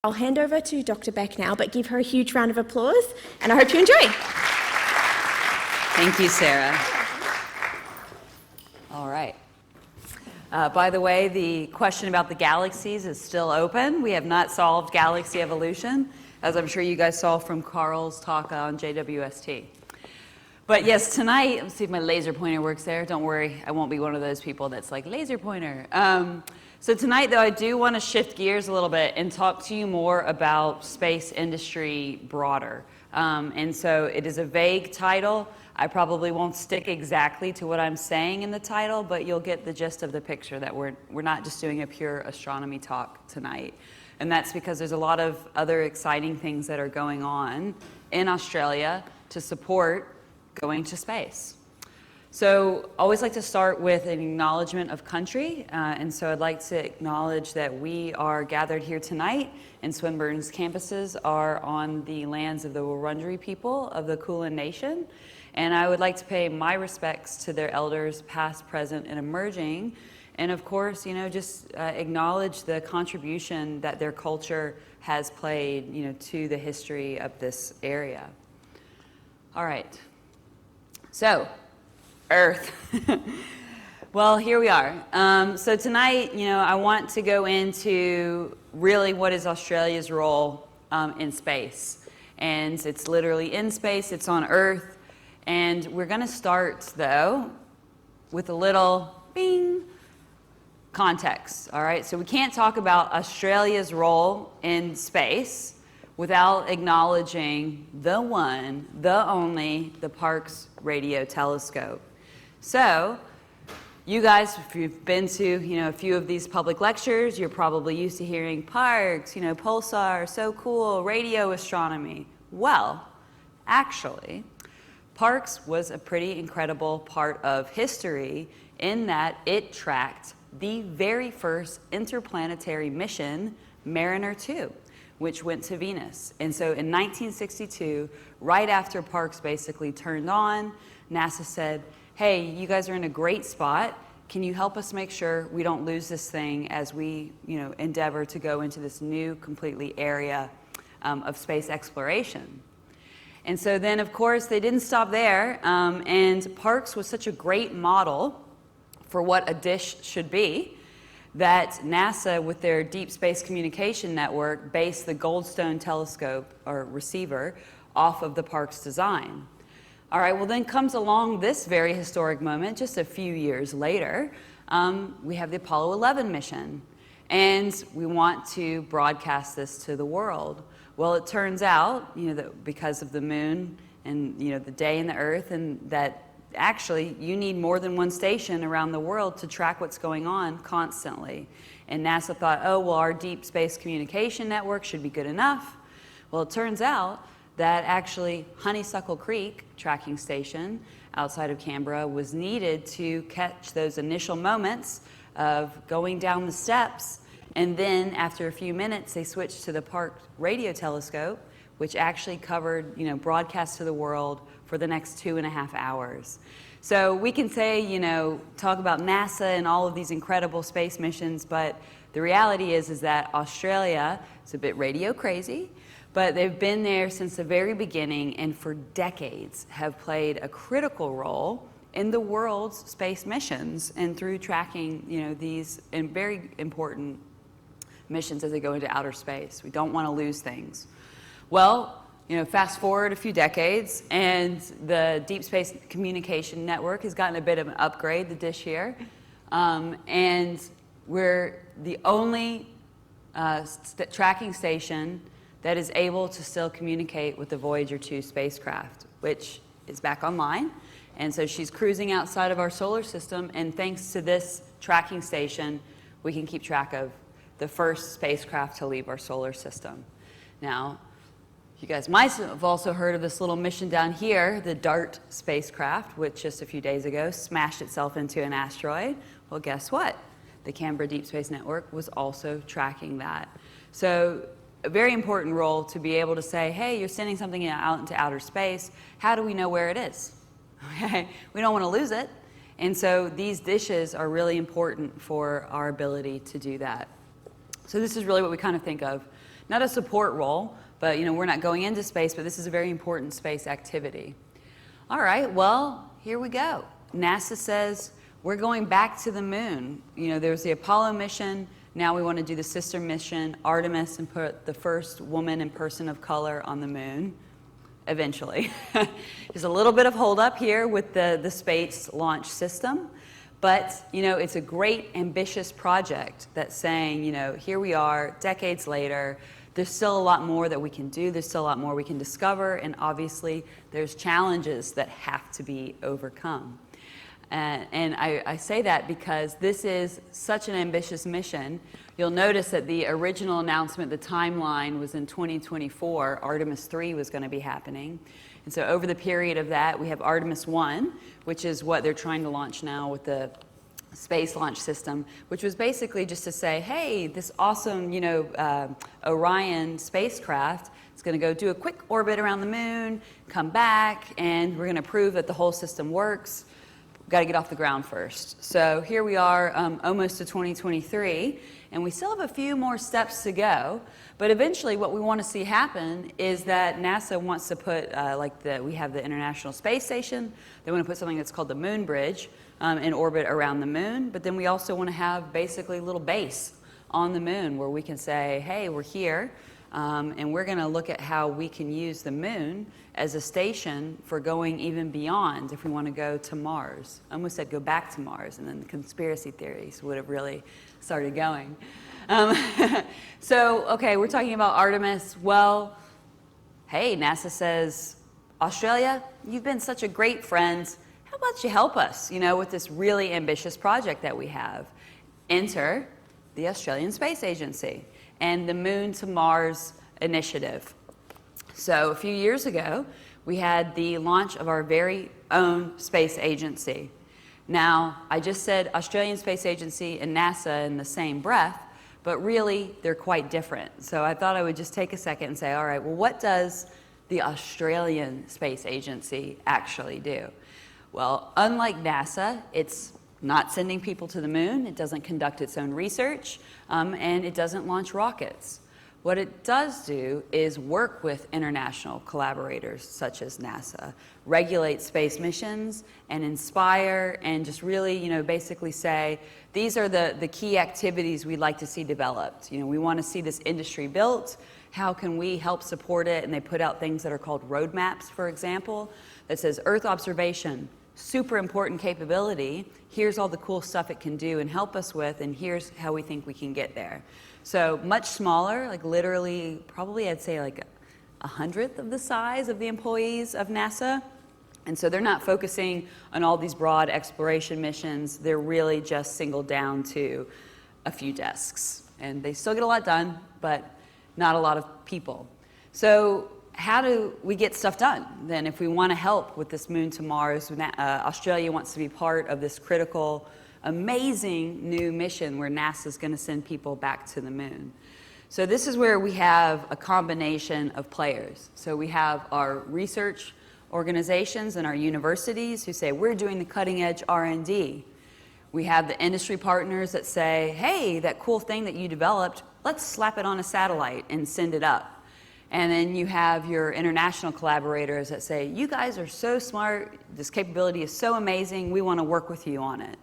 I'll hand over to Dr. Beck now, but give her a huge round of applause, and I hope you enjoy. Thank you, Sarah. All right. By the way, the question about the galaxies is still open. We have not solved galaxy evolution, as I'm sure you guys saw from Carl's talk on JWST. But yes, tonight, let's see if my laser pointer works there. Don't worry, I won't be one of those people that's like, laser pointer. So tonight, though, I do want to shift gears a little bit and talk to you more about space industry broader. And so it is a vague title. I probably won't stick exactly to what I'm saying in the title, but you'll get the gist of the picture that we're not just doing a pure astronomy talk tonight. And that's because there's a lot of other exciting things that are going on in Australia to support going to space. So I always like to start with an acknowledgement of country, and so I'd like to acknowledge that we are gathered here tonight, and Swinburne's campuses are on the lands of the Wurundjeri people of the Kulin Nation, and I would like to pay my respects to their elders, past, present, and emerging, and of course, just acknowledge the contribution that their culture has played, to the history of this area. All right, so Earth. Well, here we are. So tonight, I want to go into really what is Australia's role in space. And it's literally in space, it's on Earth. And we're going to start, though, with a little bing context. All right, so we can't talk about Australia's role in space without acknowledging the one, the only, the Parkes Radio Telescope. So, you guys, if you've been to, a few of these public lectures, you're probably used to hearing Parkes, pulsar, so cool, radio astronomy. Well, actually, Parkes was a pretty incredible part of history in that it tracked the very first interplanetary mission, Mariner 2, which went to Venus. And so in 1962, right after Parkes basically turned on, NASA said, hey, you guys are in a great spot. Can you help us make sure we don't lose this thing as we, endeavor to go into this new completely area of space exploration? And so then, of course, they didn't stop there. And Parkes was such a great model for what a dish should be that NASA, with their Deep Space Communication Network, based the Goldstone telescope or receiver off of the Parkes design. All right, well then comes along this very historic moment just a few years later. We have the Apollo 11 mission, and we want to broadcast this to the world. Well, it turns out, that because of the moon and, the day and the earth, and that actually you need more than one station around the world to track what's going on constantly. And NASA thought, oh, well, our Deep Space Communication Network should be good enough. Well, it turns out that actually Honeysuckle Creek tracking station outside of Canberra was needed to catch those initial moments of going down the steps. And then after a few minutes, they switched to the Parkes Radio Telescope, which actually covered, broadcast to the world for the next 2.5 hours. So we can say, talk about NASA and all of these incredible space missions, but the reality is that Australia is a bit radio crazy, but they've been there since the very beginning and for decades have played a critical role in the world's space missions and through tracking, these very important missions as they go into outer space. We don't want to lose things. Well, fast forward a few decades and the Deep Space Communication Network has gotten a bit of an upgrade, the dish here, and we're the only tracking station that is able to still communicate with the Voyager 2 spacecraft, which is back online. And so she's cruising outside of our solar system, and thanks to this tracking station, we can keep track of the first spacecraft to leave our solar system. Now, you guys might have also heard of this little mission down here, the DART spacecraft, which just a few days ago smashed itself into an asteroid. Well, guess what? The Canberra Deep Space Network was also tracking that. So a very important role to be able to say, hey, you're sending something out into outer space. How do we know where it is? Okay, we don't want to lose it. And so these dishes are really important for our ability to do that. So this is really what we kind of think of. not a support role, but we're not going into space, but this is a very important space activity. All right, well, here we go. NASA says we're going back to the moon. There's the Apollo mission. Now we want to do the sister mission, Artemis, and put the first woman and person of color on the moon, eventually. There's a little bit of holdup here with the space launch system, but it's a great, ambitious project that's saying, here we are, decades later, there's still a lot more that we can do, there's still a lot more we can discover, and obviously there's challenges that have to be overcome. And I say that because this is such an ambitious mission. You'll notice that the original announcement, the timeline was in 2024, Artemis 3 was going to be happening. And so over the period of that, we have Artemis 1, which is what they're trying to launch now with the space launch system, which was basically just to say, hey, this awesome, Orion spacecraft is going to go do a quick orbit around the moon, come back, and we're going to prove that the whole system works. We've got to get off the ground first. So here we are, almost to 2023, and we still have a few more steps to go. But eventually, what we want to see happen is that NASA wants to put, we have the International Space Station. They want to put something that's called the Moon Bridge in orbit around the moon. But then we also want to have basically a little base on the moon where we can say, hey, we're here, and we're going to look at how we can use the moon as a station for going even beyond if we want to go to Mars. I almost said go back to Mars, and then the conspiracy theories would have really started going. So, okay, we're talking about Artemis. Well, hey, NASA says, Australia, you've been such a great friend. How about you help us, with this really ambitious project that we have? Enter the Australian Space Agency and the Moon to Mars initiative. So a few years ago, we had the launch of our very own space agency. Now, I just said Australian Space Agency and NASA in the same breath, but really they're quite different. So I thought I would just take a second and say, all right, well, what does the Australian Space Agency actually do? Well, unlike NASA, it's not sending people to the moon, it doesn't conduct its own research, and it doesn't launch rockets. What it does do is work with international collaborators such as NASA, regulate space missions, and inspire, and just really, basically say, these are the key activities we'd like to see developed. We want to see this industry built. How can we help support it? And they put out things that are called roadmaps, for example, that says Earth observation, super important capability. Here's all the cool stuff it can do and help us with, and here's how we think we can get there. So much smaller, like literally, probably I'd say like 1/100th of the size of the employees of NASA. And so they're not focusing on all these broad exploration missions. They're really just singled down to a few desks. And they still get a lot done, but not a lot of people. So how do we get stuff done then if we want to help with this Moon to Mars? Australia wants to be part of this critical, amazing new mission where NASA is going to send people back to the moon. So this is where we have a combination of players. So we have our research organizations and our universities who say, we're doing the cutting edge R&D. We have the industry partners that say, hey, that cool thing that you developed, let's slap it on a satellite and send it up. And then you have your international collaborators that say, you guys are so smart, this capability is so amazing, we want to work with you on it.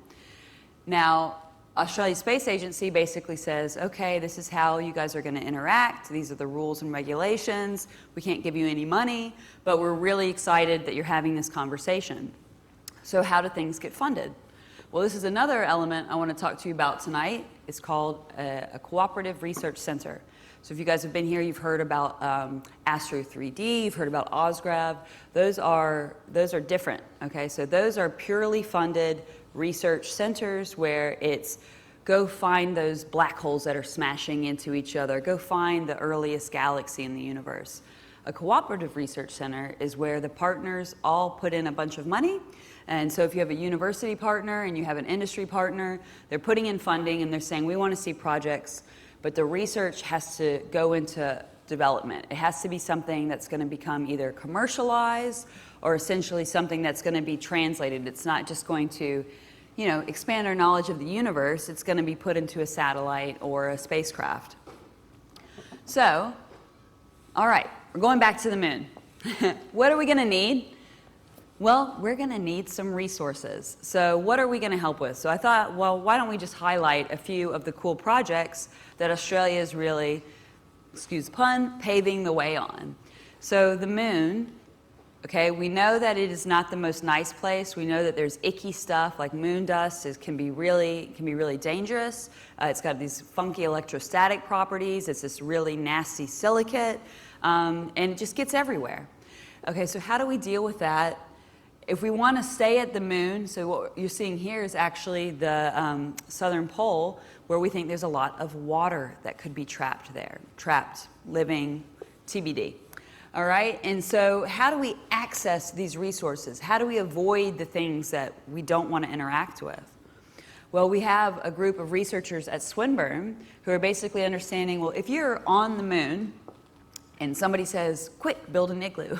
Now, Australia Space Agency basically says, okay, this is how you guys are going to interact. These are the rules and regulations. We can't give you any money, but we're really excited that you're having this conversation. So how do things get funded? Well, this is another element I want to talk to you about tonight. It's called a cooperative research center. So if you guys have been here, you've heard about Astro 3D, you've heard about OSGRAV. Those are different, okay? So those are purely funded research centers where it's go find those black holes that are smashing into each other, go find the earliest galaxy in the universe. A cooperative research center is where the partners all put in a bunch of money. And so if you have a university partner and you have an industry partner, they're putting in funding and they're saying, we want to see projects, but the research has to go into development. It has to be something that's going to become either commercialized or essentially something that's going to be translated. It's not just going to, expand our knowledge of the universe. It's going to be put into a satellite or a spacecraft. So, all right, we're going back to the moon. What are we going to need? Well, we're going to need some resources. So what are we going to help with? So I thought, well, why don't we just highlight a few of the cool projects that Australia is really, excuse the pun, paving the way on. So the moon, okay, we know that it is not the most nice place. We know that there's icky stuff like moon dust. It can be really dangerous. It's got these funky electrostatic properties. It's this really nasty silicate, and it just gets everywhere. Okay, so how do we deal with that? If we want to stay at the moon, so what you're seeing here is actually the southern pole, where we think there's a lot of water that could be trapped there, living, TBD. All right, and so how do we access these resources? How do we avoid the things that we don't want to interact with? Well, we have a group of researchers at Swinburne who are basically understanding, well, if you're on the moon, and somebody says, quick, build an igloo.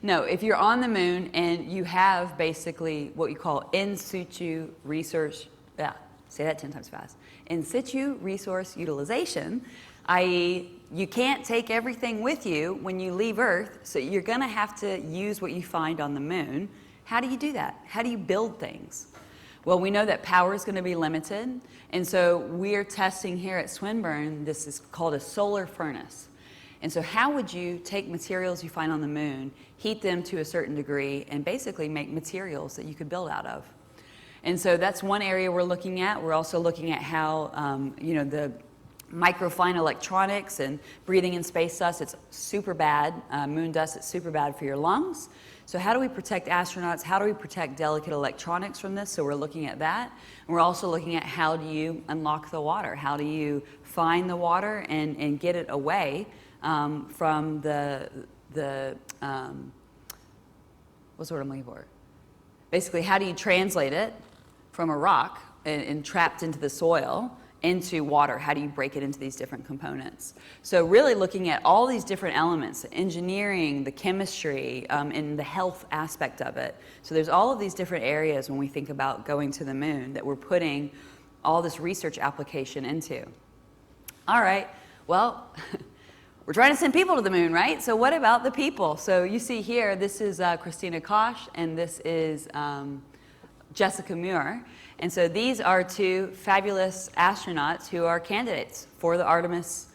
No, if you're on the moon and you have basically what you call in situ research, say that 10 times fast, in situ resource utilization, i.e. you can't take everything with you when you leave Earth, so you're gonna have to use what you find on the moon. How do you do that? How do you build things? Well, we know that power is gonna be limited, and so we're testing here at Swinburne, this is called a solar furnace. And so how would you take materials you find on the moon, heat them to a certain degree, and basically make materials that you could build out of? And so that's one area we're looking at. We're also looking at how, the microfine electronics and breathing in space dust, it's super bad. Moon dust, it's super bad for your lungs. So how do we protect astronauts? How do we protect delicate electronics from this? So we're looking at that. And we're also looking at how do you unlock the water? How do you find the water and get it away from what's the word I'm looking for? Basically, how do you translate it from a rock and trapped into the soil into water? How do you break it into these different components? So really looking at all these different elements, the engineering, the chemistry, and the health aspect of it. So there's all of these different areas when we think about going to the moon that we're putting all this research application into. All right, well, we're trying to send people to the moon, right? So what about the people? So you see here, this is Christina Koch, and this is Jessica Muir. And so these are two fabulous astronauts who are candidates for the Artemis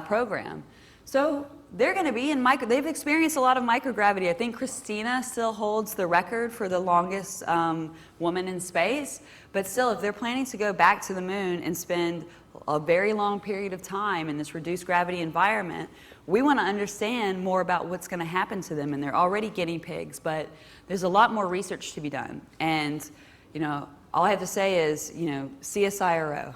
program. So they're going to be in they've experienced a lot of microgravity. I think Christina still holds the record for the longest woman in space. But still, if they're planning to go back to the moon and spend a very long period of time in this reduced gravity environment, we want to understand more about what's going to happen to them. And they're already guinea pigs, but there's a lot more research to be done. And, all I have to say is, CSIRO.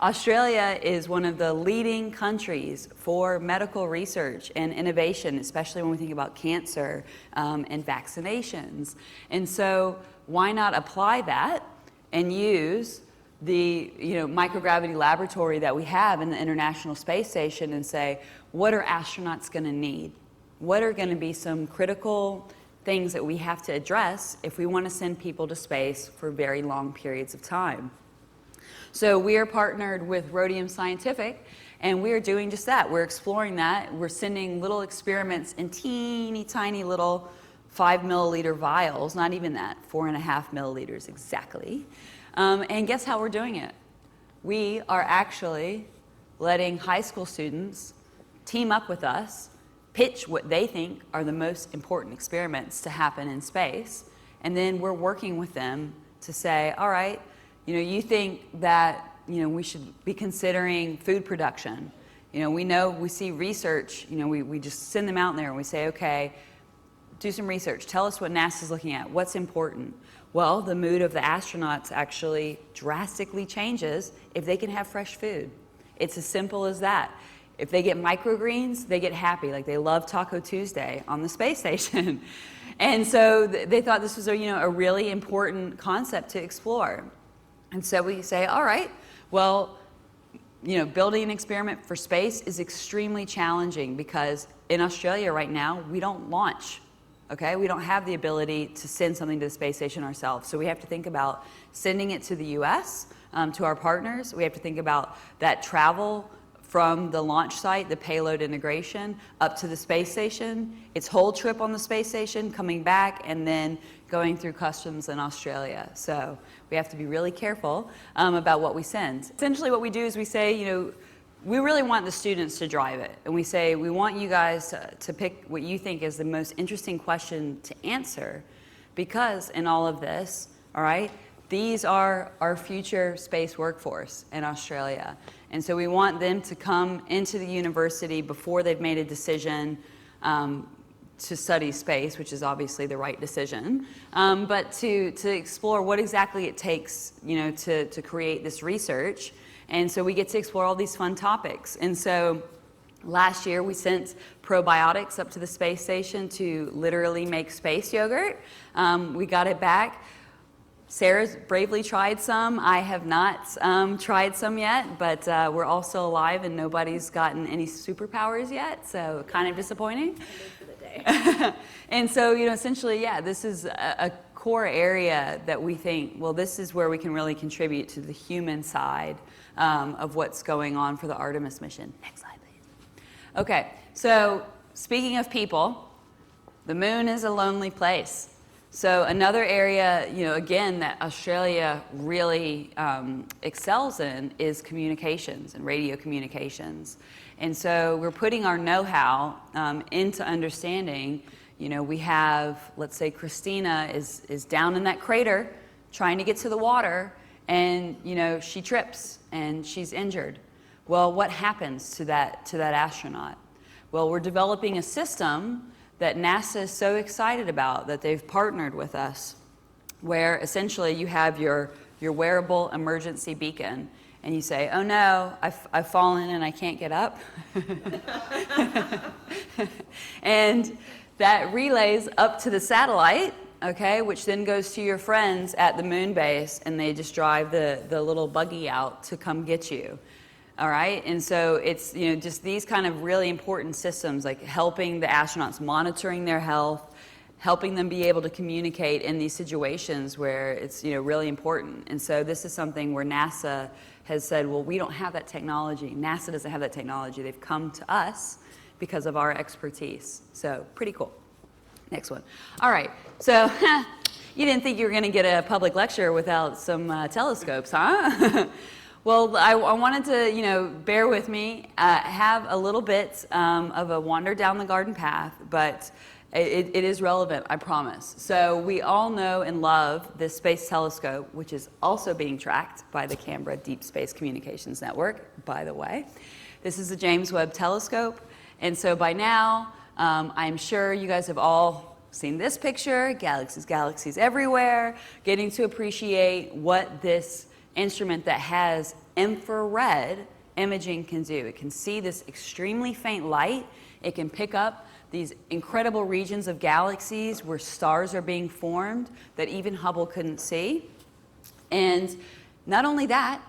Australia is one of the leading countries for medical research and innovation, especially when we think about cancer and vaccinations. And so why not apply that and use the microgravity laboratory that we have in the International Space Station and say, what are astronauts going to need? What are going to be some critical things that we have to address if we want to send people to space for very long periods of time? So we are partnered with Rhodium Scientific, and we are doing just that. We're exploring that. We're sending little experiments in teeny tiny little 5 milliliter vials, not even that, 4.5 milliliters exactly. And guess how we're doing it? We are actually letting high school students team up with us, pitch what they think are the most important experiments to happen in space, and then we're working with them to say, all right, you think that we should be considering food production. We see research, we just send them out there and we say, okay, do some research, tell us what NASA's looking at, what's important. Well, the mood of the astronauts actually drastically changes if they can have fresh food. It's as simple as that. If they get microgreens, they get happy, like they love Taco Tuesday on the space station. And so they thought this was a really important concept to explore. And so we say, all right, well, building an experiment for space is extremely challenging because in Australia right now, we don't launch, okay? We don't have the ability to send something to the space station ourselves. So we have to think about sending it to the US, to our partners. We have to think about that travel from the launch site, the payload integration, up to the space station, its whole trip on the space station, coming back, and then going through customs in Australia. So we have to be really careful about what we send. Essentially what we do is we say, we really want the students to drive it. And we say, we want you guys to pick what you think is the most interesting question to answer, because in all of this, all right, these are our future space workforce in Australia. And so we want them to come into the university before they've made a decision to study space, which is obviously the right decision, but to explore what exactly it takes, to create this research. And so we get to explore all these fun topics. And so last year we sent probiotics up to the space station to literally make space yogurt. We got it back. Sarah's bravely tried some. I have not tried some yet, but we're all still alive and nobody's gotten any superpowers yet, so kind of disappointing. And so, essentially, yeah, this is a core area that we think, well, this is where we can really contribute to the human side of what's going on for the Artemis mission. Next slide, please. Okay, so speaking of people, the moon is a lonely place. So another area, again, that Australia really excels in is communications and radio communications. And so we're putting our know-how into understanding, we have, let's say Christina is down in that crater trying to get to the water, and, she trips and she's injured. Well, what happens to that astronaut? Well, we're developing a system that NASA is so excited about that they've partnered with us, where essentially you have your wearable emergency beacon, and you say, oh no, I've fallen and I can't get up. And that relays up to the satellite, okay, which then goes to your friends at the moon base, and they just drive the little buggy out to come get you. All right, and so it's just these kind of really important systems, like helping the astronauts, monitoring their health, helping them be able to communicate in these situations where it's really important. And so this is something where NASA has said, well, we don't have that technology. NASA doesn't have that technology. They've come to us because of our expertise. So pretty cool. Next one. All right, so you didn't think you were going to get a public lecture without some telescopes, huh? Well, I wanted to, bear with me, have a little bit of a wander down the garden path, but it is relevant, I promise. So we all know and love this space telescope, which is also being tracked by the Canberra Deep Space Communications Network, by the way. This is the James Webb Telescope, and so by now, I'm sure you guys have all seen this picture, galaxies everywhere, getting to appreciate what this instrument that has infrared imaging can do. It can see this extremely faint light. It can pick up these incredible regions of galaxies where stars are being formed that even Hubble couldn't see. And not only that,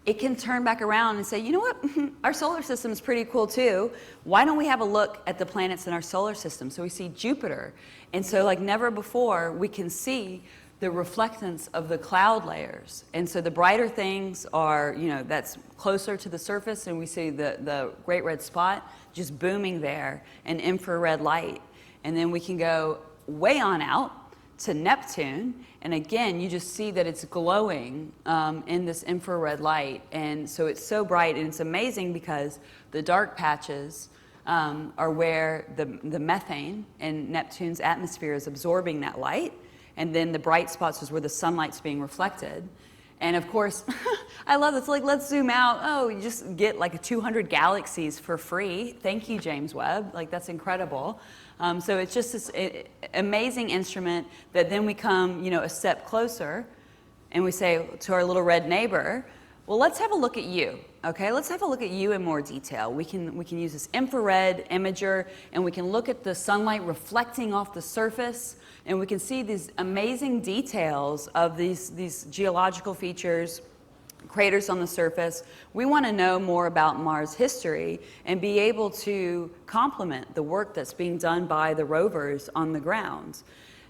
it can turn back around and say, you know what, our solar system is pretty cool too. Why don't we have a look at the planets in our solar system? So we see Jupiter. And so like never before, we can see the reflectance of the cloud layers. And so the brighter things are, that's closer to the surface, and we see the great red spot just booming there in infrared light. And then we can go way on out to Neptune, and again, you just see that it's glowing in this infrared light. And so it's so bright, and it's amazing because the dark patches are where the methane in Neptune's atmosphere is absorbing that light. And then the bright spots is where the sunlight's being reflected. And of course, I love this, like, let's zoom out. Oh, you just get like 200 galaxies for free. Thank you, James Webb. Like, that's incredible. So it's just this amazing instrument that then we come, a step closer, and we say to our little red neighbor, well, let's have a look at you, okay? Let's have a look at you in more detail. We can use this infrared imager, and we can look at the sunlight reflecting off the surface, and we can see these amazing details of these geological features, craters on the surface. We want to know more about Mars history and be able to complement the work that's being done by the rovers on the ground.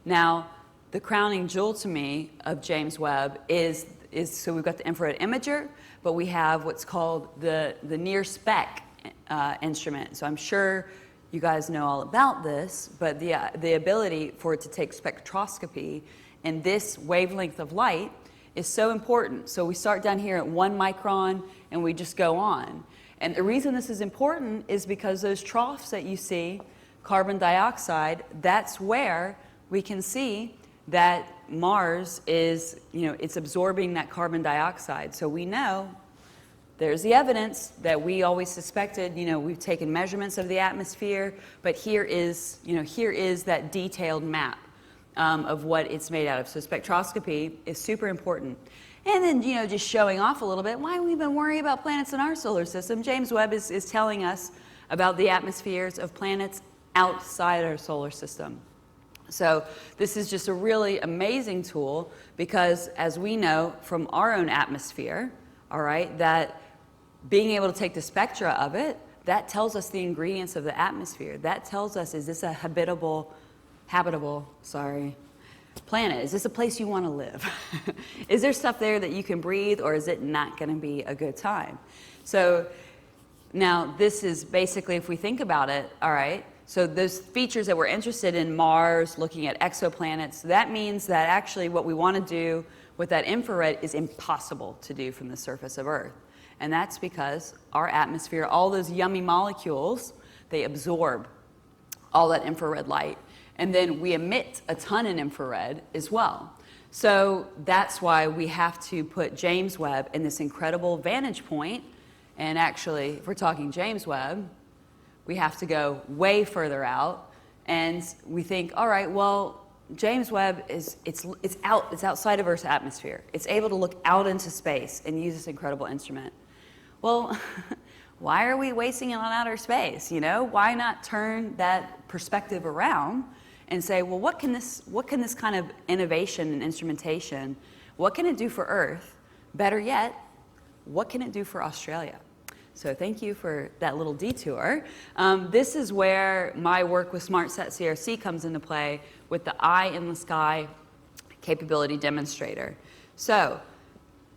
Now, the crowning jewel to me of James Webb is so we've got the infrared imager, but we have what's called the near spec instrument. So I'm sure you guys know all about this, but the ability for it to take spectroscopy in this wavelength of light is so important. So we start down here at 1 micron and we just go on. And the reason this is important is because those troughs that you see, carbon dioxide, that's where we can see that Mars is, it's absorbing that carbon dioxide. So we know there's the evidence that we always suspected. We've taken measurements of the atmosphere, but here is that detailed map of what it's made out of. So spectroscopy is super important. And then, just showing off a little bit, why we've been worrying about planets in our solar system. James Webb is telling us about the atmospheres of planets outside our solar system. So this is just a really amazing tool because, as we know from our own atmosphere, all right, that being able to take the spectra of it, that tells us the ingredients of the atmosphere. That tells us, is this a habitable planet? Is this a place you want to live? Is there stuff there that you can breathe, or is it not going to be a good time? So now this is basically, if we think about it, all right, so those features that we're interested in, Mars, looking at exoplanets, that means that actually what we want to do with that infrared is impossible to do from the surface of Earth. And that's because our atmosphere, all those yummy molecules, they absorb all that infrared light. And then we emit a ton in infrared as well. So that's why we have to put James Webb in this incredible vantage point. And actually, if we're talking James Webb, we have to go way further out. And we think, all right, well, James Webb it's outside of Earth's atmosphere. It's able to look out into space and use this incredible instrument. Well, why are we wasting it on outer space? Why not turn that perspective around and say, well, what can this kind of innovation and instrumentation, what can it do for Earth? Better yet, what can it do for Australia? So thank you for that little detour. This is where my work with SmartSat CRC comes into play with the Eye in the Sky capability demonstrator. So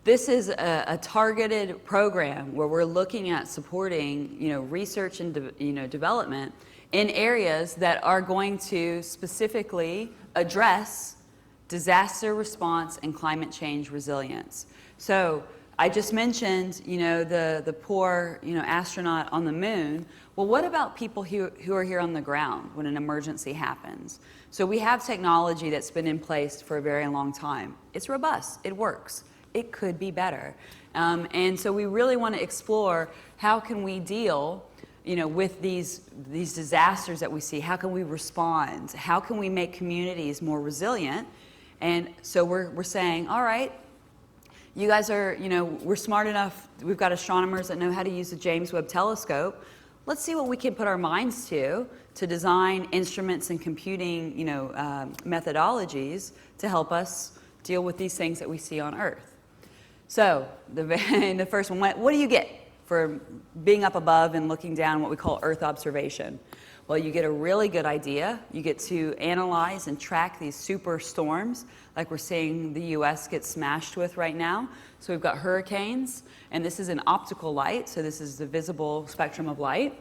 this is a targeted program where we're looking at supporting, research and development in areas that are going to specifically address disaster response and climate change resilience. So I just mentioned, the poor, astronaut on the moon. Well, what about people who are here on the ground when an emergency happens? So we have technology that's been in place for a very long time. It's robust. It works. It could be better. And so we really want to explore how can we deal, with these disasters that we see. How can we respond? How can we make communities more resilient? And so we're saying, all right, you guys are, we're smart enough. We've got astronomers that know how to use the James Webb Telescope. Let's see what we can put our minds to design instruments and computing, methodologies to help us deal with these things that we see on Earth. So the first one, what do you get for being up above and looking down, what we call Earth observation? Well, you get a really good idea. You get to analyze and track these super storms like we're seeing the US get smashed with right now. So we've got hurricanes, and this is an optical light, so this is the visible spectrum of light.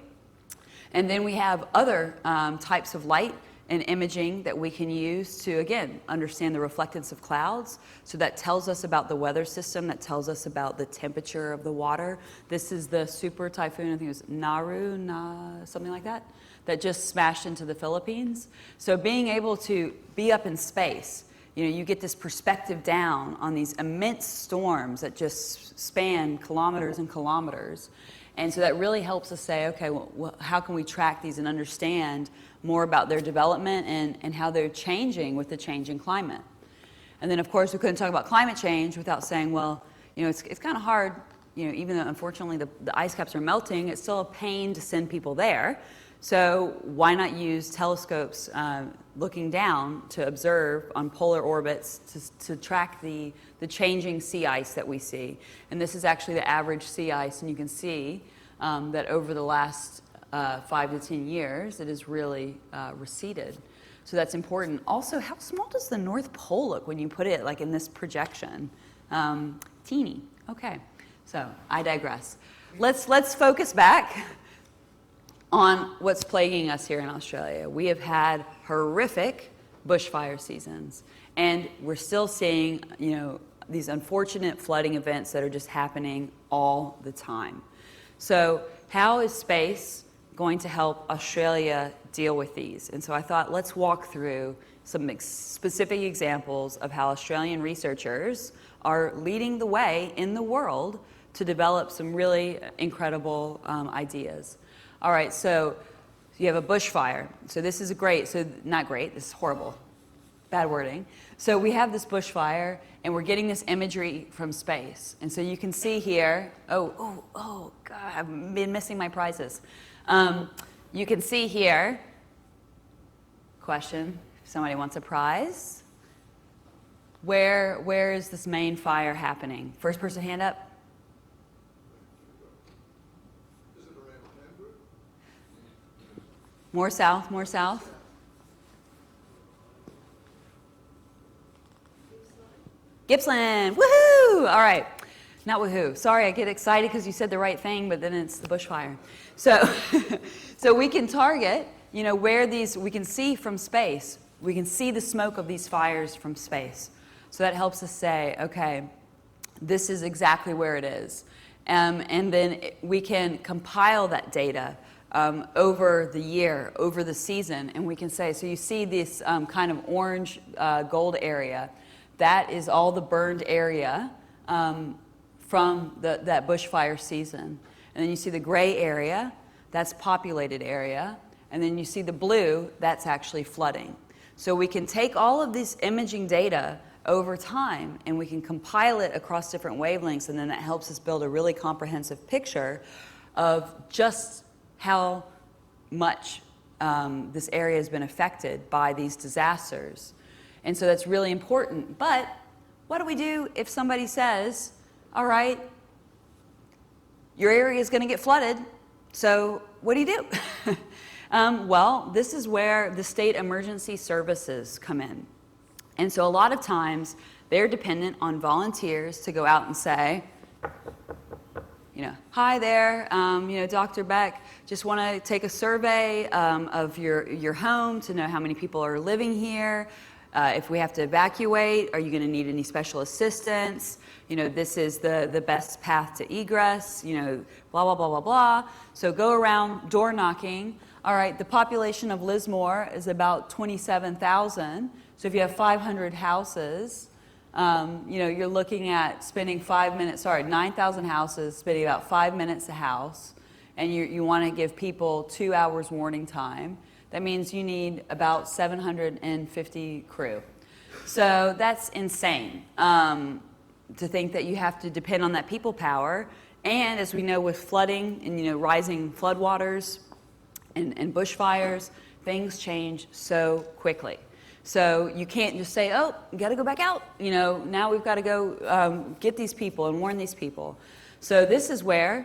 And then we have other types of light and imaging that we can use to, again, understand the reflectance of clouds. So that tells us about the weather system, that tells us about the temperature of the water. This is the super typhoon, I think it was something like that, that just smashed into the Philippines. So being able to be up in space, you get this perspective down on these immense storms that just span kilometers and kilometers. And so that really helps us say, okay, well, how can we track these and understand more about their development and how they're changing with the changing climate? And then, of course, we couldn't talk about climate change without saying, well, it's kind of hard, even though unfortunately the ice caps are melting, it's still a pain to send people there. So why not use telescopes looking down to observe on polar orbits to track the changing sea ice that we see? And this is actually the average sea ice, and you can see that over the last 5 to 10 years, it has really receded. So that's important. Also, how small does the North Pole look when you put it like in this projection? Teeny. Okay, so I digress. Let's focus back on what's plaguing us here in Australia. We have had horrific bushfire seasons, and we're still seeing, these unfortunate flooding events that are just happening all the time. So how is space going to help Australia deal with these? And so I thought, let's walk through some specific examples of how Australian researchers are leading the way in the world to develop some really incredible ideas. All right, so you have a bushfire. So this is not great, this is horrible. Bad wording. So we have this bushfire, and we're getting this imagery from space. And so you can see here, oh, God, I've been missing my prizes. You can see here, question, if somebody wants a prize. Where is this main fire happening? First person hand up. Is it around Canberra? More south, more south. Gippsland, woohoo! All right, not woohoo. Sorry, I get excited because you said the right thing, but then it's the bushfire. So, so we can target, where we can see from space. We can see the smoke of these fires from space. So that helps us say, okay, this is exactly where it is. And then we can compile that data over the year, over the season, and we can say, so you see this kind of orange gold area. That is all the burned area from that bushfire season. And then you see the gray area, that's populated area. And then you see the blue, that's actually flooding. So we can take all of this imaging data over time, and we can compile it across different wavelengths, and then that helps us build a really comprehensive picture of just how much this area has been affected by these disasters. And so that's really important. But what do we do if somebody says, all right, your area is going to get flooded, so what do you do? Well, this is where the state emergency services come in. And so a lot of times they're dependent on volunteers to go out and say, hi there, Dr. Beck, just want to take a survey of your home to know how many people are living here. If we have to evacuate, are you going to need any special assistance? This is the best path to egress, blah, blah, blah, blah, blah. So go around door knocking. All right, the population of Lismore is about 27,000. So if you have 500 houses, you're looking at spending 9,000 houses, spending about 5 minutes a house, and you want to give people 2 hours warning time. That means you need about 750 crew. So that's insane to think that you have to depend on that people power. And as we know with flooding and rising floodwaters and bushfires, things change so quickly. So you can't just say, oh, you got to go back out. Now we've got to go get these people and warn these people. So this is where,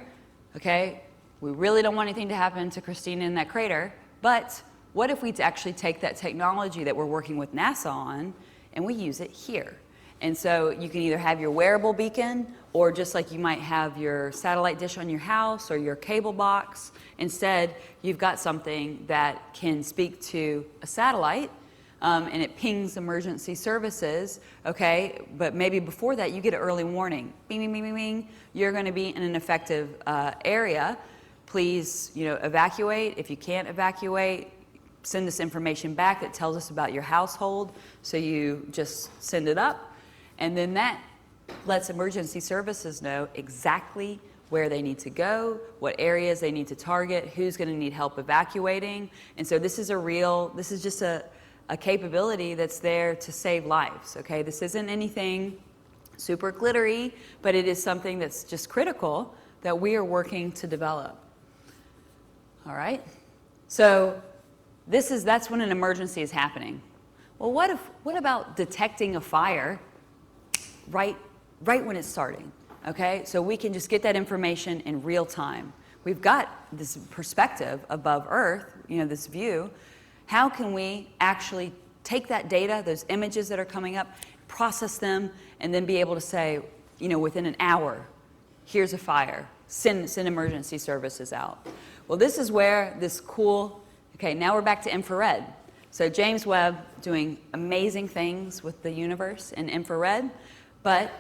okay, we really don't want anything to happen to Christina in that crater, but what if we actually take that technology that we're working with NASA on and we use it here? And so you can either have your wearable beacon, or just like you might have your satellite dish on your house or your cable box, instead you've got something that can speak to a satellite and it pings emergency services, okay? But maybe before that you get an early warning. Bing, bing, bing, bing, bing. You're going to be in an affected area. Please, evacuate. If you can't evacuate, send us information back that tells us about your household, so you just send it up, and then that lets emergency services know exactly where they need to go, what areas they need to target, who's going to need help evacuating. And so this is just a capability that's there to save lives, okay? This isn't anything super glittery, but it is something that's just critical that we are working to develop. All right? So that's when an emergency is happening. Well, what about detecting a fire right when it's starting? Okay, so we can just get that information in real time. We've got this perspective above Earth, this view. How can we actually take that data, those images that are coming up, process them, and then be able to say, within an hour, here's a fire, send emergency services out. Well, this is where this cool, now we're back to infrared. So James Webb doing amazing things with the universe in infrared, but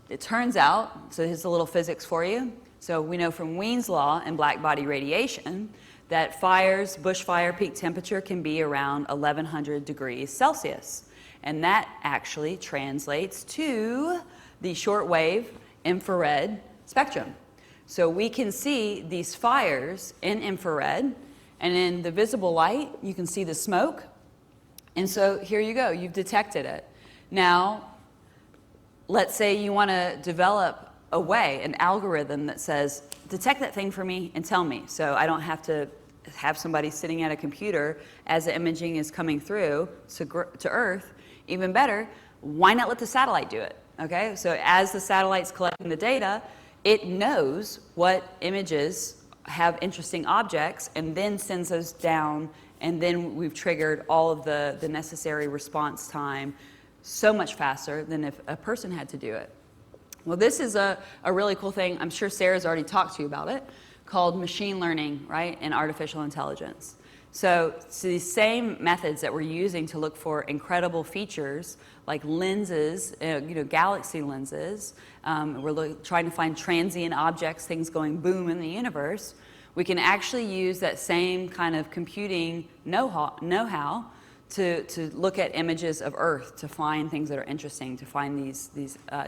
it turns out, so here's a little physics for you. So we know from Wien's law and black body radiation that fires, bushfire peak temperature can be around 1100 degrees Celsius. And that actually translates to the shortwave infrared spectrum. So we can see these fires in infrared, and in the visible light, you can see the smoke. And so here you go, you've detected it. Now, let's say you want to develop a way, an algorithm that says, detect that thing for me and tell me, so I don't have to have somebody sitting at a computer as the imaging is coming through to Earth. Even better, why not let the satellite do it? Okay, so as the satellite's collecting the data, it knows what images have interesting objects and then sends those down, and then we've triggered all of the necessary response time so much faster than if a person had to do it. Well, this is a really cool thing. I'm sure Sarah's already talked to you about it, called machine learning, right, and artificial intelligence. So these same methods that we're using to look for incredible features like lenses, galaxy lenses, we're trying to find transient objects, things going boom in the universe. We can actually use that same kind of computing know-how to look at images of Earth, to find things that are interesting, to find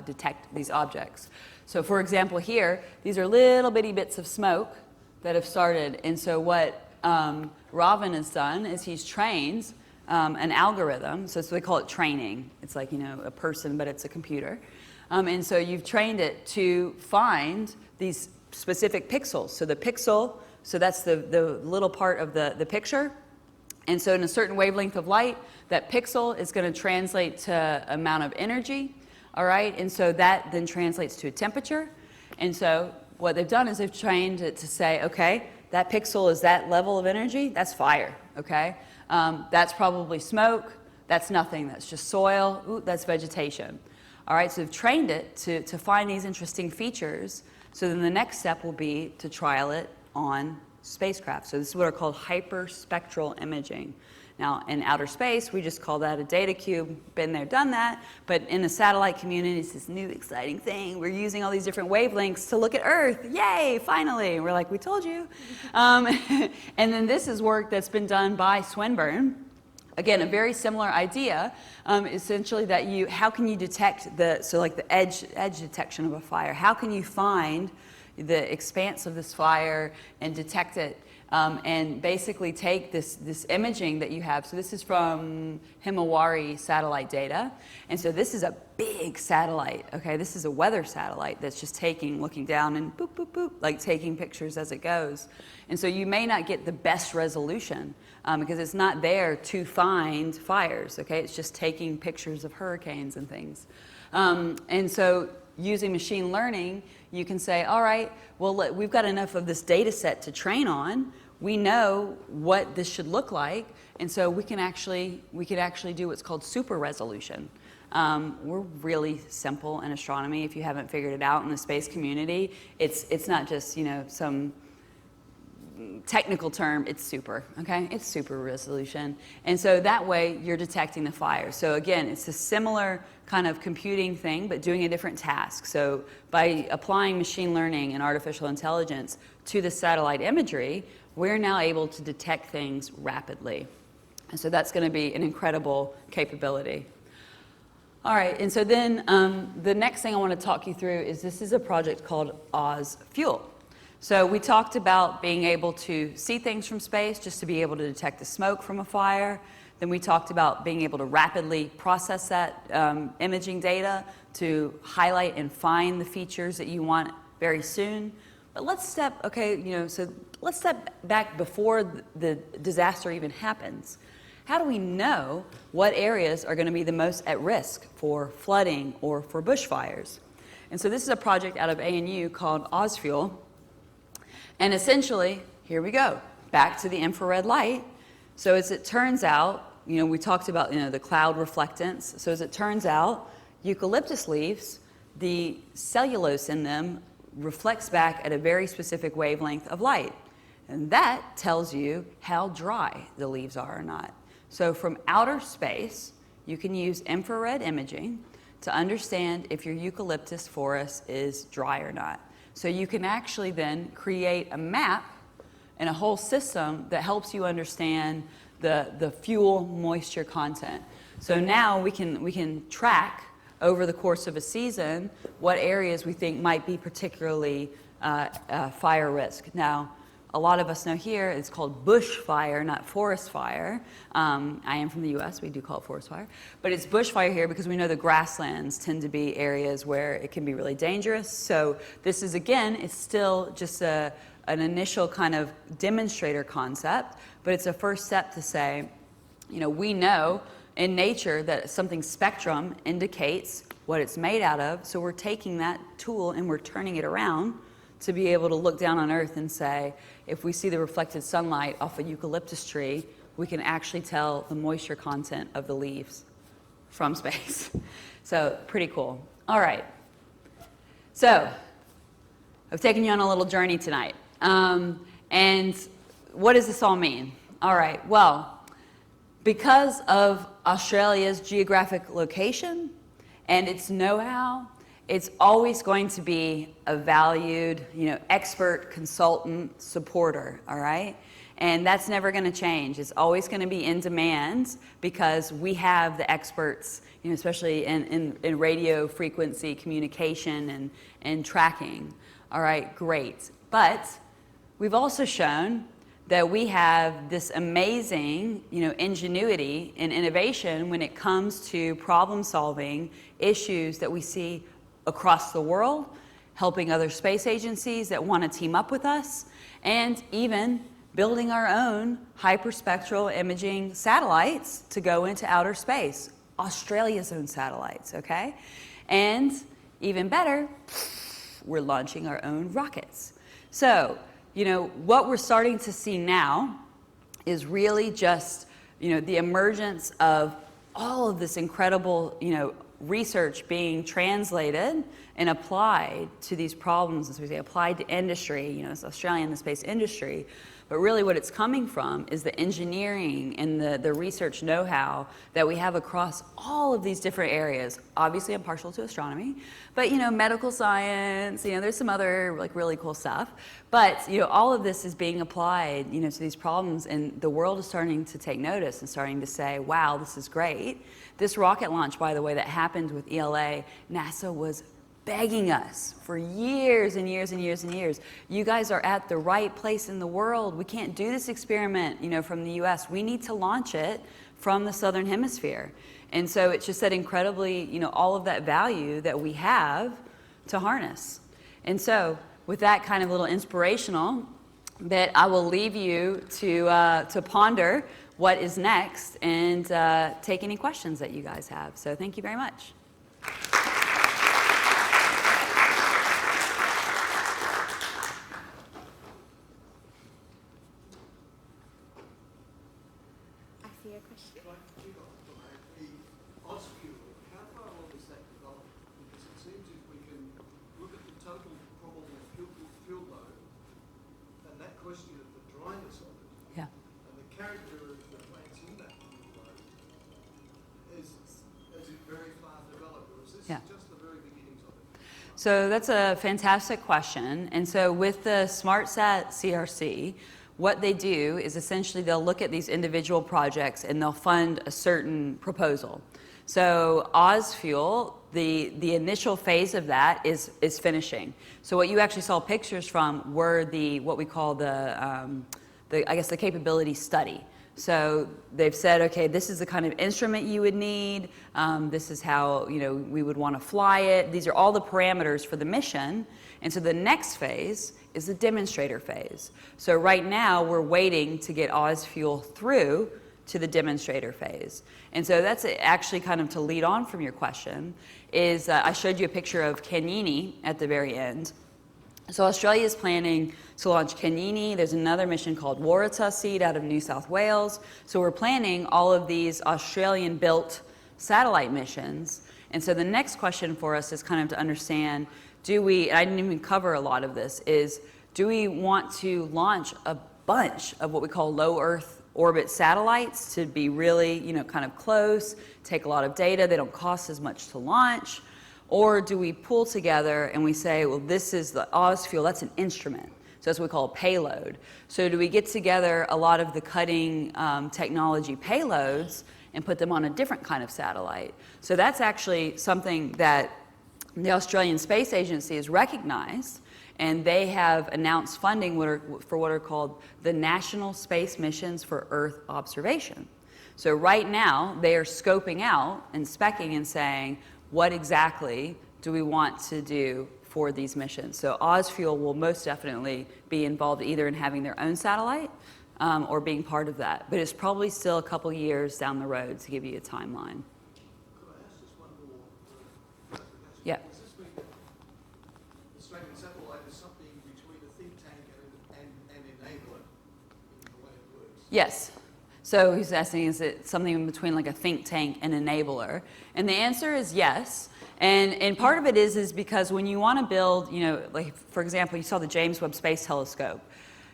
detect these objects. So for example here, these are little bitty bits of smoke that have started, and so what Ravin has done is he's trained an algorithm, so they call it training. It's like, a person, but it's a computer. And so you've trained it to find these specific pixels. So the pixel, so that's the little part of the picture. And so in a certain wavelength of light, that pixel is going to translate to amount of energy, all right? And so that then translates to a temperature. And so what they've done is they've trained it to say, okay, that pixel is that level of energy, that's fire, okay? That's probably smoke, that's nothing, that's just soil, ooh, that's vegetation. All right, so they've trained it to find these interesting features, so then the next step will be to trial it on spacecraft. So this is what are called hyperspectral imaging. Now, in outer space, we just call that a data cube. Been there, done that. But in the satellite community, it's this new exciting thing. We're using all these different wavelengths to look at Earth. Yay, finally. We're like, we told you. And then this is work that's been done by Swinburne. Again, a very similar idea, essentially that how can you detect the edge detection of a fire? How can you find the expanse of this fire and detect it, and basically take this imaging that you have. So this is from Himawari satellite data, and so this is a big satellite, okay? This is a weather satellite that's just looking down and boop, boop, boop, like taking pictures as it goes. And so you may not get the best resolution because it's not there to find fires, okay? It's just taking pictures of hurricanes and things. And so using machine learning, you can say, all right, well, we've got enough of this data set to train on. We know what this should look like, and so we could actually do what's called super resolution. We're really simple in astronomy. If you haven't figured it out in the space community, it's not just some technical term, it's super, okay? It's super resolution. And so that way you're detecting the fire. So again, it's a similar kind of computing thing, but doing a different task. So by applying machine learning and artificial intelligence to the satellite imagery, we're now able to detect things rapidly. And so that's going to be an incredible capability. All right, and so then the next thing I want to talk you through is this is a project called Oz Fuel. So we talked about being able to see things from space, just to be able to detect the smoke from a fire. Then we talked about being able to rapidly process that imaging data to highlight and find the features that you want very soon. But let's step back before the disaster even happens. How do we know what areas are going to be the most at risk for flooding or for bushfires? And so this is a project out of ANU called OzFuel. And essentially, here we go, back to the infrared light. So as it turns out, we talked about, the cloud reflectance. So as it turns out, eucalyptus leaves, the cellulose in them reflects back at a very specific wavelength of light. And that tells you how dry the leaves are or not. So from outer space, you can use infrared imaging to understand if your eucalyptus forest is dry or not. So you can actually then create a map and a whole system that helps you understand the fuel moisture content. So now we can track over the course of a season what areas we think might be particularly fire risk. Now, a lot of us know here it's called bush fire, not forest fire. I am from the US, we do call it forest fire. But it's bush fire here because we know the grasslands tend to be areas where it can be really dangerous. So this is, again, it's still just an initial kind of demonstrator concept, but it's a first step to say, we know in nature that something's spectrum indicates what it's made out of, so we're taking that tool and we're turning it around to be able to look down on Earth and say, if we see the reflected sunlight off a eucalyptus tree, we can actually tell the moisture content of the leaves from space. So pretty cool. All right. So I've taken you on a little journey tonight. And what does this all mean? All right. Well, because of Australia's geographic location and its know-how, it's always going to be a valued, expert, consultant, supporter, all right? And that's never going to change. It's always going to be in demand because we have the experts, especially in radio frequency communication and tracking. All right, great. But we've also shown that we have this amazing, ingenuity and innovation when it comes to problem solving issues that we see across the world, helping other space agencies that want to team up with us, and even building our own hyperspectral imaging satellites to go into outer space, Australia's own satellites, okay? And even better, we're launching our own rockets. So, what we're starting to see now is really just, the emergence of all of this incredible, research being translated and applied to these problems, as we say, applied to industry, it's Australia in the space industry. But really what it's coming from is the engineering and the research know-how that we have across all of these different areas. Obviously, I'm partial to astronomy, but medical science, there's some other really cool stuff. But all of this is being applied, to these problems, and the world is starting to take notice and starting to say, wow, this is great. This rocket launch, by the way, that happened with ELA, NASA was begging us for years and years and years and years. You guys are at the right place in the world. We can't do this experiment, from the US. We need to launch it from the Southern Hemisphere. And so it's just that incredibly, all of that value that we have to harness. And so with that kind of little inspirational bit, I will leave you to ponder what is next and take any questions that you guys have. So thank you very much. I see a question. Can I kick off tonight? The OzFuel, how far along is that development? Because it seems if we can look at the total probable fuel load and that question of the dryness of it, Yeah. and the character of the plants in that fuel load, is it very far developed, or is this Yeah. just the very beginnings of it? So that's a fantastic question. And so with the SmartSat CRC, what they do is essentially they'll look at these individual projects and they'll fund a certain proposal. So OzFuel, the initial phase of that is finishing. So what you actually saw pictures from were what we call the capability study. So they've said, okay, this is the kind of instrument you would need. This is how we would want to fly it. These are all the parameters for the mission. And so the next phase is the demonstrator phase. So right now we're waiting to get OzFuel through to the demonstrator phase. And so that's actually kind of to lead on from your question is I showed you a picture of Cagnini at the very end. So Australia is planning to launch Kanini. There's another mission called Waratah Seed out of New South Wales. So we're planning all of these Australian-built satellite missions. And so the next question for us is kind of to understand, I didn't even cover a lot of this, is do we want to launch a bunch of what we call low Earth orbit satellites to be really, kind of close, take a lot of data, they don't cost as much to launch? Or do we pull together and we say, well, this is the OzFuel, that's an instrument. So that's what we call a payload. So do we get together a lot of the cutting technology payloads and put them on a different kind of satellite? So that's actually something that the Australian Space Agency has recognized, and they have announced funding for what are called the National Space Missions for Earth Observation. So right now, they are scoping out and speccing and saying, what exactly do we want to do for these missions? So OzFuel will most definitely be involved either in having their own satellite or being part of that. But it's probably still a couple years down the road to give you a timeline. Could I ask just one more clarification? Yeah. Does this mean that the Australian satellite is something between a think tank and an enabler in the way it works? Yes. So he's asking, is it something in between like a think tank and enabler? And the answer is yes. And part of it is because when you want to build, like for example, you saw the James Webb Space Telescope.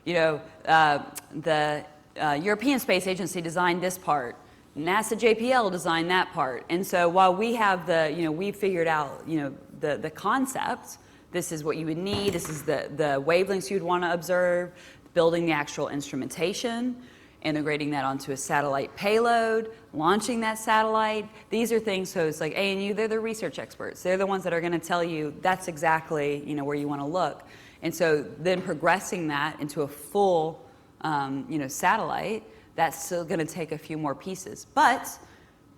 The European Space Agency designed this part. NASA JPL designed that part. And so while we have we figured out, the concept, this is what you would need, this is the wavelengths you'd want to observe, building the actual instrumentation, integrating that onto a satellite payload, launching that satellite. These are things, so it's like ANU, they're the research experts. They're the ones that are going to tell you that's exactly, where you want to look. And so then progressing that into a full, satellite, that's still going to take a few more pieces. But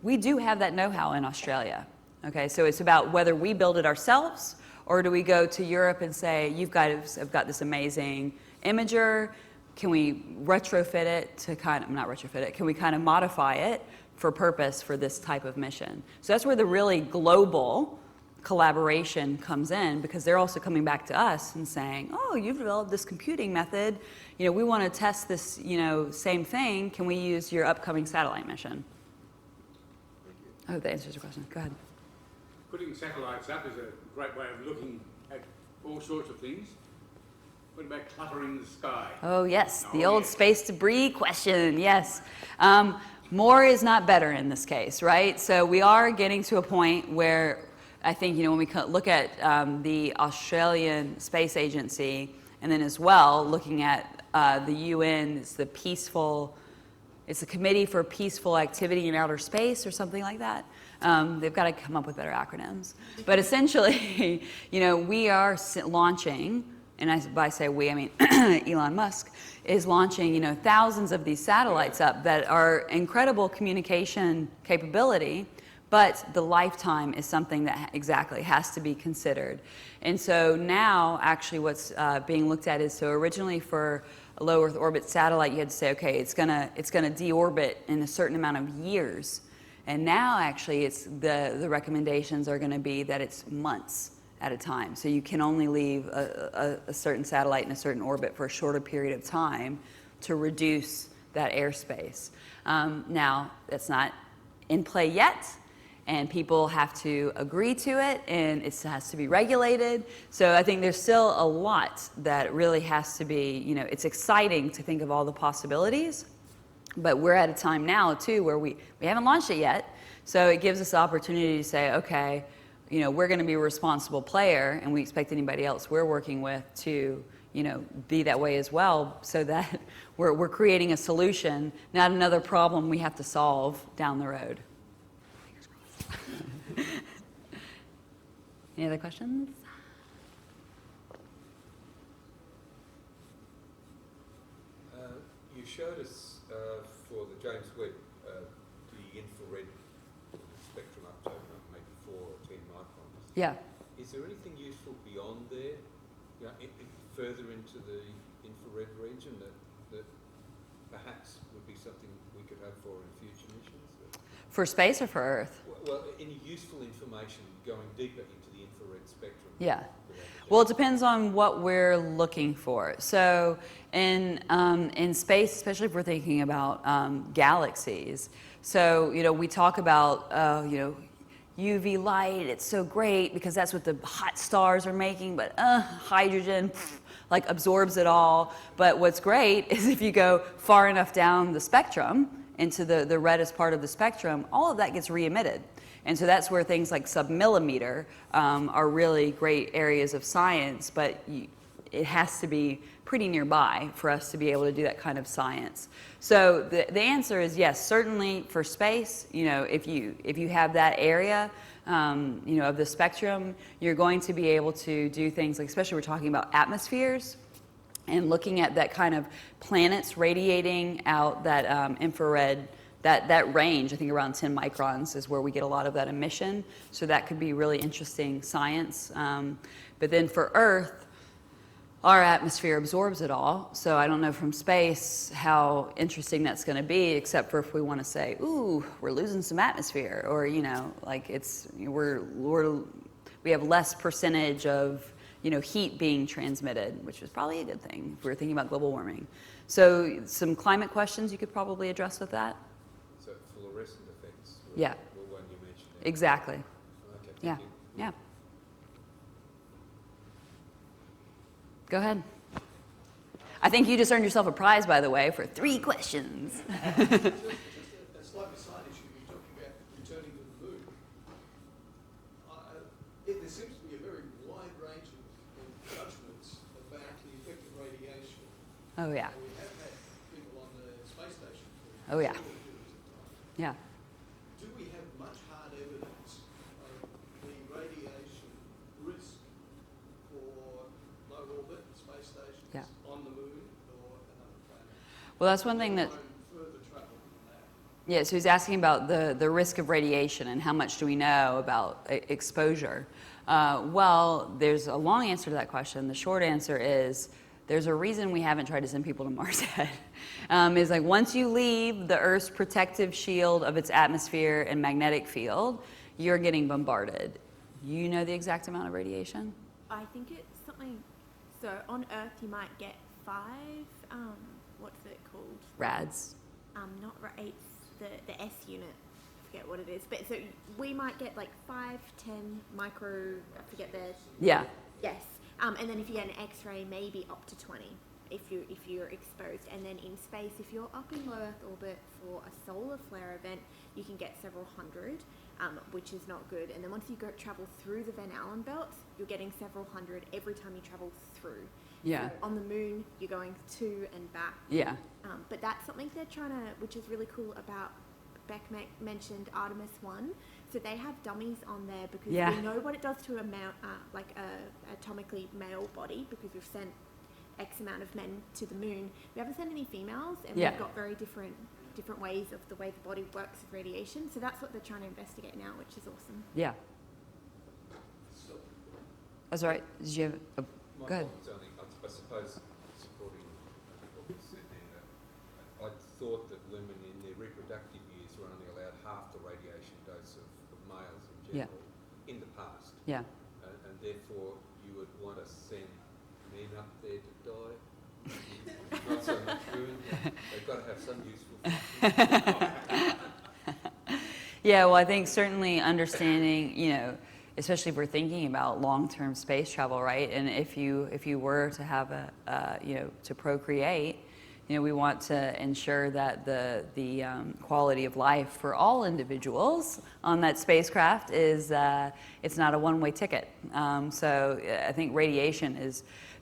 we do have that know-how in Australia. Okay, so it's about whether we build it ourselves or do we go to Europe and say, I've got this amazing imager, can we retrofit it to can we kind of modify it for purpose for this type of mission? So that's where the really global collaboration comes in, because they're also coming back to us and saying, oh, you've developed this computing method, we want to test this, same thing, can we use your upcoming satellite mission? I hope that answers your question. Go ahead. Putting satellites up is a great way of looking at all sorts of things. What about cluttering the sky? Oh, yes, the old space debris question, yes. More is not better in this case, right? So we are getting to a point where I think, when we look at the Australian Space Agency, and then as well looking at the UN, it's the Committee for Peaceful Activity in Outer Space or something like that. They've got to come up with better acronyms. But essentially, we are launching, and by say we, I mean Elon Musk, is launching, thousands of these satellites up that are incredible communication capability, but the lifetime is something that exactly has to be considered. And so now, actually, what's being looked at is, so originally for a low Earth orbit satellite, you had to say, okay, it's gonna deorbit in a certain amount of years. And now, actually, it's the recommendations are going to be that it's months at a time. So you can only leave a certain satellite in a certain orbit for a shorter period of time to reduce that airspace. Now, that's not in play yet, and people have to agree to it, and it has to be regulated. So I think there's still a lot that really has to be, it's exciting to think of all the possibilities, but we're at a time now, too, where we haven't launched it yet. So it gives us the opportunity to say, okay, we're going to be a responsible player, and we expect anybody else we're working with to, be that way as well, so that we're creating a solution, not another problem we have to solve down the road. Any other questions? You showed us for the James Webb the infrared spectrum up to maybe 4 or 10 microns. Yeah. Is there anything useful beyond there, further into the infrared region that perhaps would be something we could hope for in future missions? For space or for Earth? Well, any useful information going deeper into the infrared spectrum? Yeah. Well, it depends on what we're looking for. So in space, especially if we're thinking about galaxies, so, we talk about, UV light, it's so great because that's what the hot stars are making, but hydrogen, like absorbs it all. But what's great is if you go far enough down the spectrum, into the reddest part of the spectrum, all of that gets re-emitted. And so that's where things like submillimeter are really great areas of science, but it has to be pretty nearby for us to be able to do that kind of science. So the answer is yes, certainly for space, if you have that area, of the spectrum, you're going to be able to do things like, especially we're talking about atmospheres, and looking at that kind of planets radiating out that infrared, that range, I think around 10 microns is where we get a lot of that emission. So that could be really interesting science. But then for Earth, our atmosphere absorbs it all. So I don't know from space how interesting that's going to be, except for if we want to say, ooh, we're losing some atmosphere, or, like we have less percentage of heat being transmitted, which is probably a good thing if we're thinking about global warming. So some climate questions you could probably address with that. So fluorescent effects were, Yeah. were one you mentioned. Exactly. Okay, Yeah. thank you. Yeah. Go ahead. I think you just earned yourself a prize, by the way, for 3 questions. Just a slightly side issue, you're talking about returning to the moon. There seems to be a very wide range of judgments about the effect of radiation. Oh, yeah. We have had people on the space station for Oh, yeah. several periods of time. Yeah. Do we have much hard evidence of the radiation risk for low orbit space stations Yeah. on the moon or another planet? Well, that's one thing that... Let alone further travel than that. Yeah, so he's asking about the risk of radiation and how much do we know about exposure. Well, there's a long answer to that question. The short answer is there's a reason we haven't tried to send people to Mars yet. Is like once you leave the Earth's protective shield of its atmosphere and magnetic field, you're getting bombarded. You know the exact amount of radiation? I think it's something, so on Earth you might get 5, what's it called? Rads. Not it's the S unit, I forget what it is, but so we might get like 5, 10 micro, I forget the, Yeah. yes, and then if you get an X-ray, maybe up to 20 if you're exposed, and then in space, if you're up in low Earth orbit for a solar flare event, you can get several hundred, which is not good, and then once you travel through the Van Allen belt, you're getting several hundred every time you travel through. Yeah. So on the moon, you're going to and back. Yeah. But that's something they're trying to, which is really cool about, Beck mentioned Artemis 1. So they have dummies on there because Yeah. we know what it does to a atomically male body because we've sent X amount of men to the moon. We haven't sent any females, and Yeah. we've got very different ways of the way the body works with radiation. So that's what they're trying to investigate now, which is awesome. Yeah. So, That's all right. Did you have a... My Go ahead. comment is only, I suppose, supporting what was said there, I thought that women in their reproductive years were only allowed half the radiation dose of males in Yeah. general in the past. Yeah. And therefore you would want to send men up there to die. Not so much women. They've got to have some useful function. Yeah, well, I think certainly understanding, especially if we're thinking about long-term space travel, right? And if you were to have to procreate, we want to ensure that the quality of life for all individuals on that spacecraft is it's not a one-way ticket. So I think radiation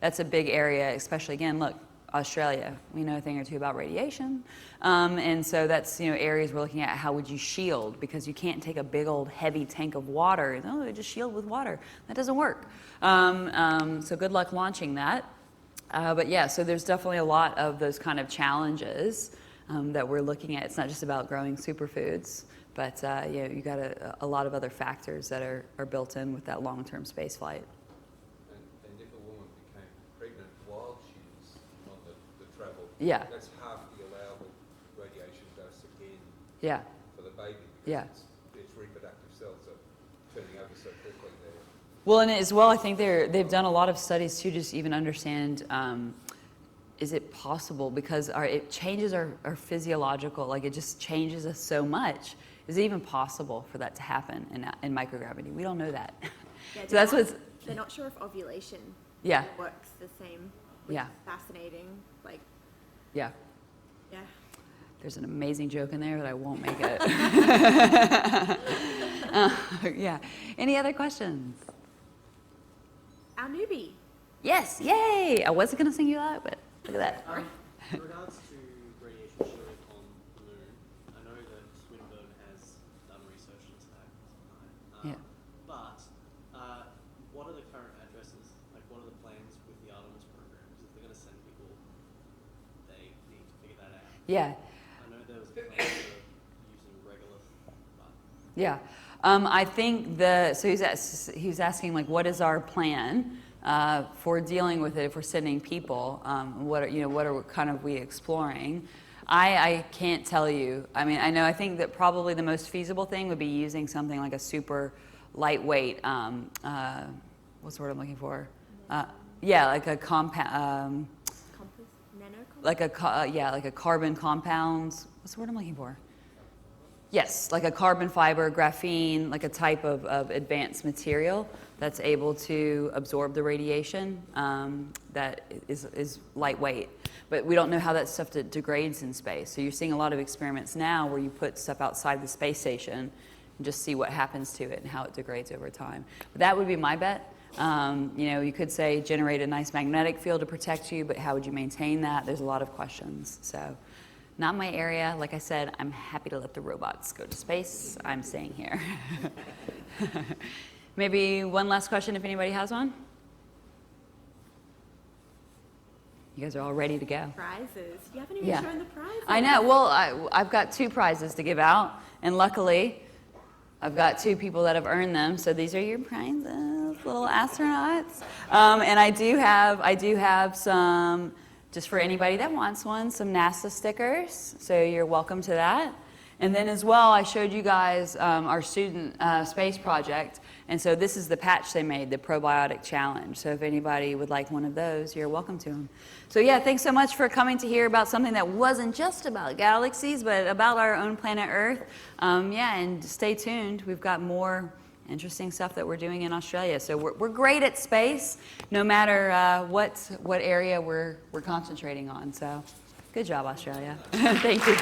that's a big area, especially again, look, Australia, we know a thing or two about radiation. And so that's, areas we're looking at, how would you shield? Because you can't take a big old heavy tank of water and, just shield with water. That doesn't work. So good luck launching that. But yeah, so there's definitely a lot of those kind of challenges that we're looking at. It's not just about growing superfoods, but you got a lot of other factors that are built in with that long-term space flight. And if a woman became pregnant while she was on the travel, Yeah. that's half the allowable radiation dose again Yeah. for the baby. because Yeah. its reproductive cells are turning over so quickly there. Well, and as well, I think they've done a lot of studies to just even understand, is it possible, because it changes our physiological, like it just changes us so much. Is it even possible for that to happen in microgravity? We don't know that. Yeah, So that's what's, they're not sure if ovulation yeah, works the same, which Yeah. is fascinating. Like, yeah. yeah. There's an amazing joke in there, but I won't make it. Yeah. Any other questions? Our newbie. Yes, yay! I wasn't going to sing you that, but look at that. In regards to radiation shielding on the moon, I know that Swinburne has done research into that. Yeah. But what are the current addresses? Like, what are the plans with the Artemis program? Because if they're going to send people, they need to figure that out. Yeah. I know there was a plan for using regolith, but Yeah. I think so he's asking, like, what is our plan for dealing with it if we're sending people? What are kind of we exploring? I can't tell you. I mean, I think that probably the most feasible thing would be using something like a super lightweight, what's the word I'm looking for? Yeah, like a compound, Compass? Nano-compass? like a carbon compound. What's the word I'm looking for? Yes, like a carbon fiber, graphene, like a type of advanced material that's able to absorb the radiation that is lightweight. But we don't know how that stuff degrades in space. So you're seeing a lot of experiments now where you put stuff outside the space station and just see what happens to it and how it degrades over time. But that would be my bet. You could say generate a nice magnetic field to protect you, but how would you maintain that? There's a lot of questions. So. Not my area. Like I said, I'm happy to let the robots go to space. I'm staying here. Maybe one last question if anybody has one. You guys are all ready to go. Prizes. You haven't even Yeah. shown the prizes. I know. Well, I've got 2 prizes to give out, and luckily, I've got 2 people that have earned them. So these are your prizes, little astronauts. And I do have some. Just for anybody that wants one, some NASA stickers, so you're welcome to that. And then as well, I showed you guys our student space project, and so this is the patch they made, the Probiotic Challenge. So if anybody would like one of those, you're welcome to them. So yeah, thanks so much for coming to hear about something that wasn't just about galaxies, but about our own planet Earth. And stay tuned. We've got more interesting stuff that we're doing in Australia. So we're great at space, no matter what area we're concentrating on. So good job, Australia. Thank you.